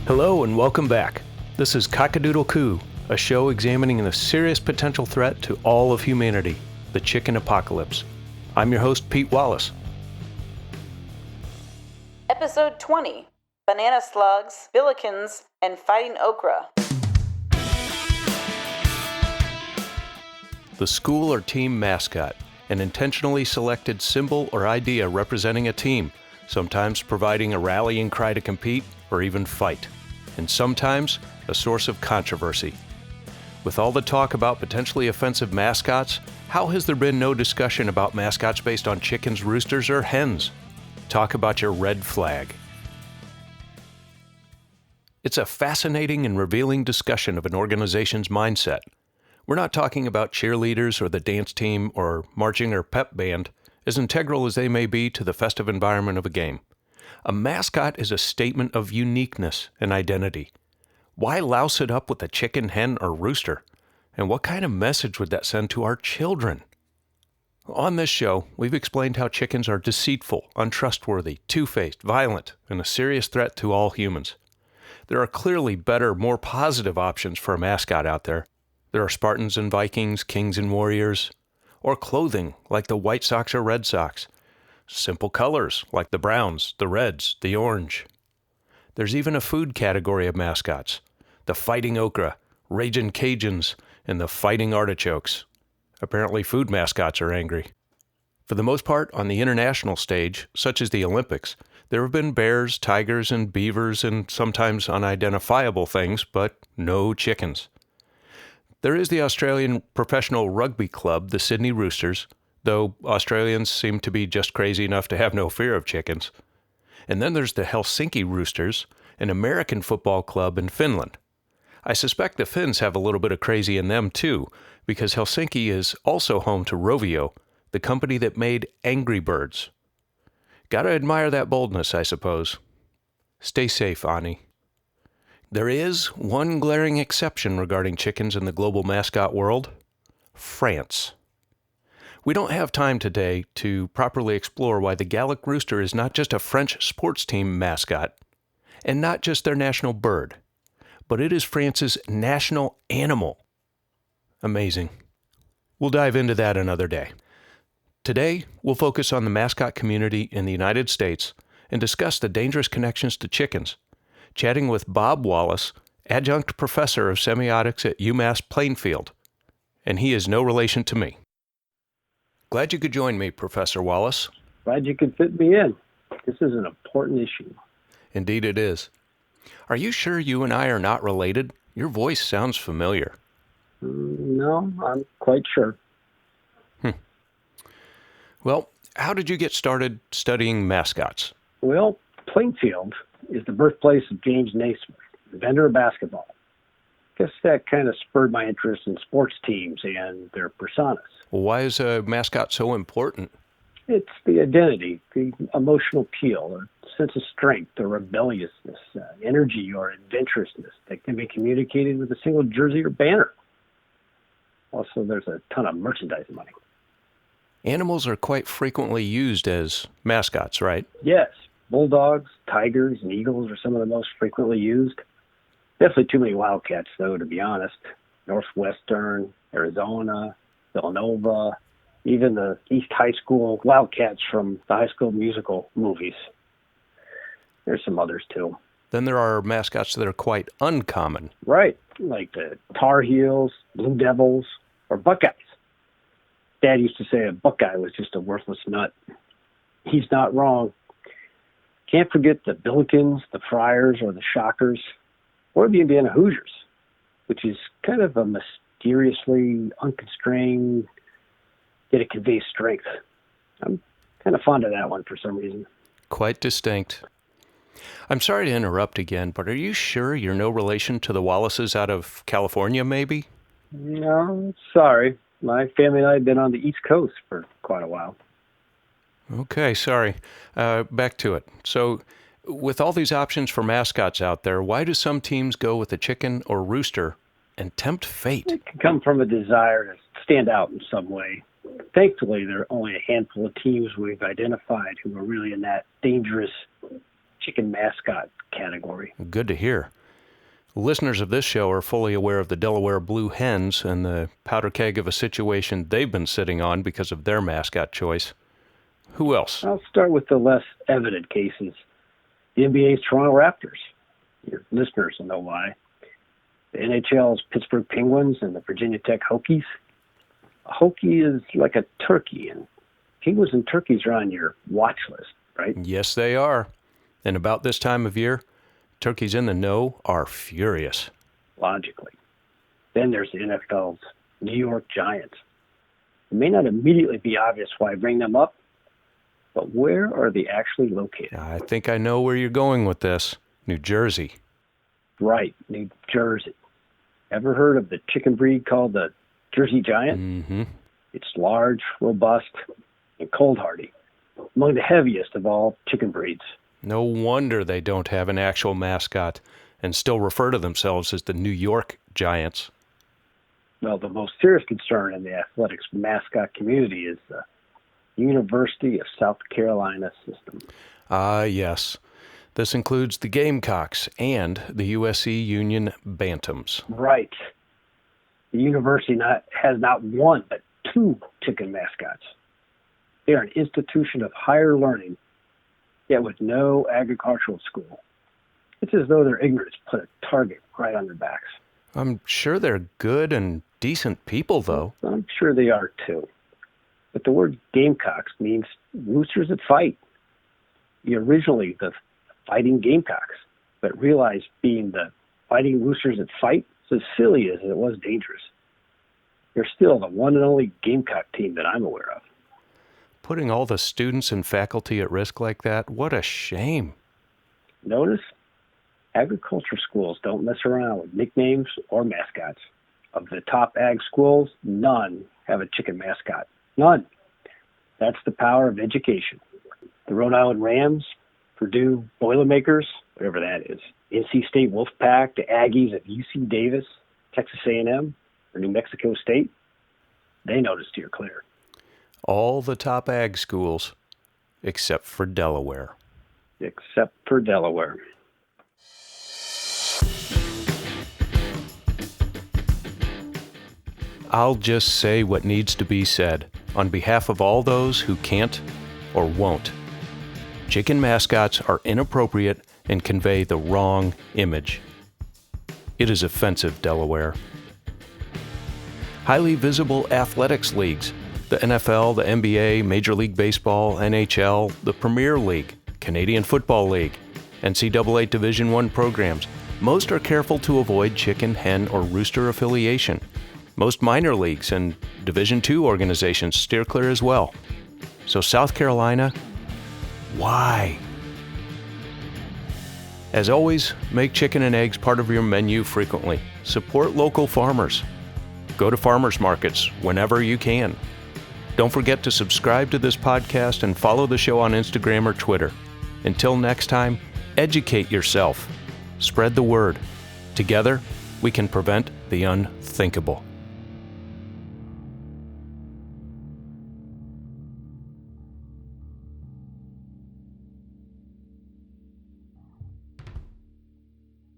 Hello and welcome back. This is Cockadoodle Coo, a show examining the serious potential threat to all of humanity, the chicken apocalypse. I'm your host, Pete Wallace. Episode 20, Banana Slugs, Billikens, and Fighting Okra. The school or team mascot, an intentionally selected symbol or idea representing a team, sometimes providing a rallying cry to compete or even fight, and sometimes a source of controversy. With all the talk about potentially offensive mascots, how has there been no discussion about mascots based on chickens, roosters, or hens? Talk about your red flag. It's a fascinating and revealing discussion of an organization's mindset. We're not talking about cheerleaders or the dance team or marching or pep band, as integral as they may be to the festive environment of a game. A mascot is a statement of uniqueness and identity. Why louse it up with a chicken, hen, or rooster? And what kind of message would that send to our children? On this show, we've explained how chickens are deceitful, untrustworthy, two-faced, violent, and a serious threat to all humans. There are clearly better, more positive options for a mascot out there. There are Spartans and Vikings, kings and warriors, or clothing like the White Sox or Red Sox. Simple colors like the browns, the reds, the orange. There's even a food category of mascots, the Fighting Okra, Ragin' Cajuns, and the Fighting Artichokes. Apparently food mascots are angry. For the most part, on the international stage, such as the Olympics, there have been bears, tigers, and beavers, and sometimes unidentifiable things, but no chickens. There is the Australian professional rugby club, the Sydney Roosters, though Australians seem to be just crazy enough to have no fear of chickens. And then there's the Helsinki Roosters, an American football club in Finland. I suspect the Finns have a little bit of crazy in them too, because Helsinki is also home to Rovio, the company that made Angry Birds. Gotta admire that boldness, I suppose. Stay safe, Ani. There is one glaring exception regarding chickens in the global mascot world: France. We don't have time today to properly explore why the Gallic rooster is not just a French sports team mascot, and not just their national bird, but it is France's national animal. Amazing. We'll dive into that another day. Today, we'll focus on the mascot community in the United States and discuss the dangerous connections to chickens, chatting with Bob Wallace, adjunct professor of semiotics at UMass Plainfield, and he is no relation to me. Glad you could join me, Professor Wallace. Glad you could fit me in. This is an important issue. Indeed it is. Are you sure you and I are not related? Your voice sounds familiar. No, I'm quite sure. Well, how did you get started studying mascots? Well, Plainfield is the birthplace of James Naismith, inventor of basketball. Guess that kind of spurred my interest in sports teams and their personas. Well, why is a mascot so important? It's the identity, the emotional appeal, a sense of strength or rebelliousness, energy or adventurousness that can be communicated with a single jersey or banner. Also, there's a ton of merchandise money. Animals are quite frequently used as mascots, right? Yes. Bulldogs, tigers, and eagles are some of the most frequently used. Definitely too many wildcats, though, to be honest. Northwestern, Arizona, Villanova, even the East High School Wildcats from the High School Musical movies. There's some others, too. Then there are mascots that are quite uncommon. Right, like the Tar Heels, Blue Devils, or Buckeyes. Dad used to say a Buckeye was just a worthless nut. He's not wrong. Can't forget the Billikens, the Friars, or the Shockers, or the Indiana Hoosiers, which is kind of a mysteriously unconstrained, yet it conveys strength. I'm kind of fond of that one for some reason. Quite distinct. I'm sorry to interrupt again, but are you sure you're no relation to the Wallaces out of California, maybe? No, sorry. My family and I have been on the East Coast for quite a while. Okay, sorry. Back to it. So, with all these options for mascots out there, why do some teams go with a chicken or rooster and tempt fate? It can come from a desire to stand out in some way. Thankfully, there are only a handful of teams we've identified who are really in that dangerous chicken mascot category. Good to hear. Listeners of this show are fully aware of the Delaware Blue Hens and the powder keg of a situation they've been sitting on because of their mascot choice. Who else? I'll start with the less evident cases. The NBA's Toronto Raptors. Your listeners will know why. The NHL's Pittsburgh Penguins and the Virginia Tech Hokies. A Hokie is like a turkey, and penguins and turkeys are on your watch list, right? Yes, they are. And about this time of year, turkeys in the know are furious. Logically. Then there's the NFL's New York Giants. It may not immediately be obvious why I bring them up, but where are they actually located? I think I know where you're going with this. New Jersey. Right, New Jersey. Ever heard of the chicken breed called the Jersey Giant? Mm-hmm. It's large, robust, and cold hardy. Among the heaviest of all chicken breeds. No wonder they don't have an actual mascot and still refer to themselves as the New York Giants. Well, the most serious concern in the athletics mascot community is the University of South Carolina system. Ah, yes. This includes the Gamecocks and the USC Union Bantams. Right. The university has not one, but two chicken mascots. They are an institution of higher learning, yet with no agricultural school. It's as though their ignorance put a target right on their backs. I'm sure they're good and decent people, though. I'm sure they are, too. But the word Gamecocks means roosters that fight. Originally, the fighting Gamecocks, but realized being the fighting roosters that fight is as silly as it was dangerous. They're still the one and only Gamecock team that I'm aware of. Putting all the students and faculty at risk like that, what a shame. Notice, agriculture schools don't mess around with nicknames or mascots. Of the top ag schools, none have a chicken mascot. None. That's the power of education. The Rhode Island Rams, Purdue Boilermakers, whatever that is, NC State Wolfpack, the Aggies of UC Davis, Texas A&M, or New Mexico State, they know to steer clear. All the top ag schools, except for Delaware. Except for Delaware. I'll just say what needs to be said on behalf of all those who can't or won't. Chicken mascots are inappropriate and convey the wrong image. It is offensive, Delaware. Highly visible athletics leagues, the NFL, the NBA, Major League Baseball, NHL, the Premier League, Canadian Football League, NCAA Division I programs, most are careful to avoid chicken, hen, or rooster affiliation. Most minor leagues and Division II organizations steer clear as well. So South Carolina, why? As always, make chicken and eggs part of your menu frequently. Support local farmers. Go to farmers markets whenever you can. Don't forget to subscribe to this podcast and follow the show on Instagram or Twitter. Until next time, educate yourself. Spread the word. Together, we can prevent the unthinkable.